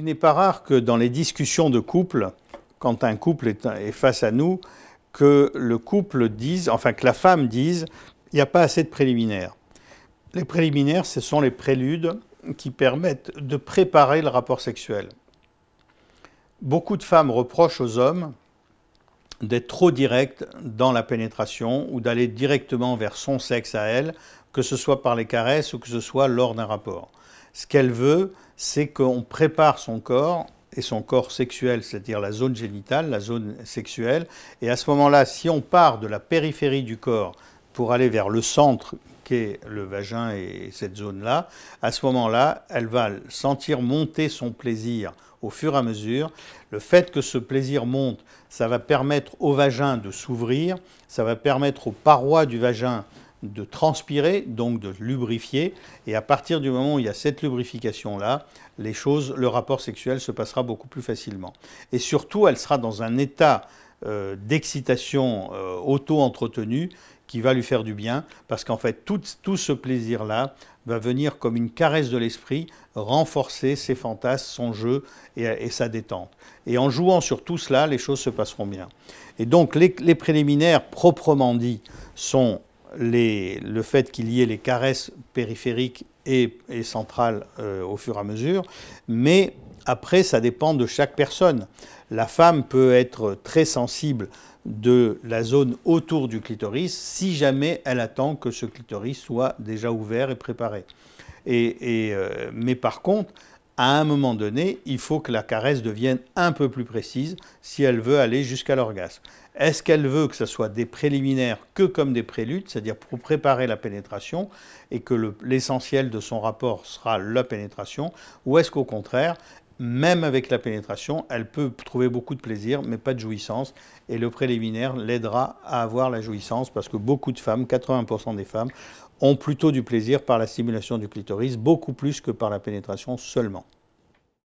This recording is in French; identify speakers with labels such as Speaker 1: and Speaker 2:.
Speaker 1: Il n'est pas rare que dans les discussions de couple, quand un couple est face à nous, que le couple dise, enfin que la femme dise, il n'y a pas assez de préliminaires. Les préliminaires, ce sont les préludes qui permettent de préparer le rapport sexuel. Beaucoup de femmes reprochent aux hommes d'être trop directs dans la pénétration ou d'aller directement vers son sexe à elle, que ce soit par les caresses ou que ce soit lors d'un rapport. Ce qu'elle veut, c'est qu'on prépare son corps et son corps sexuel, c'est-à-dire la zone génitale, la zone sexuelle. Et à ce moment-là, si on part de la périphérie du corps pour aller vers le centre, qu'est le vagin et cette zone-là, à ce moment-là, elle va sentir monter son plaisir au fur et à mesure. Le fait que ce plaisir monte, ça va permettre au vagin de s'ouvrir, ça va permettre aux parois du vagin de transpirer, donc de lubrifier. Et à partir du moment où il y a cette lubrification-là, le rapport sexuel se passera beaucoup plus facilement. Et surtout, elle sera dans un état d'excitation auto-entretenue qui va lui faire du bien, parce qu'en fait, tout ce plaisir-là va venir comme une caresse de l'esprit, renforcer ses fantasmes, son jeu et sa détente. Et en jouant sur tout cela, les choses se passeront bien. Et donc, les préliminaires, proprement dit, sont le fait qu'il y ait les caresses périphériques et centrales au fur et à mesure, mais après, ça dépend de chaque personne. La femme peut être très sensible de la zone autour du clitoris si jamais elle attend que ce clitoris soit déjà ouvert et préparé. Mais par contre, à un moment donné, il faut que la caresse devienne un peu plus précise si elle veut aller jusqu'à l'orgasme. Est-ce qu'elle veut que ce soit des préliminaires que comme des préludes, c'est-à-dire pour préparer la pénétration et que l'essentiel de son rapport sera la pénétration, ou est-ce qu'au contraire, même avec la pénétration, elle peut trouver beaucoup de plaisir, mais pas de jouissance. Et le préliminaire l'aidera à avoir la jouissance, parce que beaucoup de femmes, 80% des femmes, ont plutôt du plaisir par la stimulation du clitoris, beaucoup plus que par la pénétration seulement.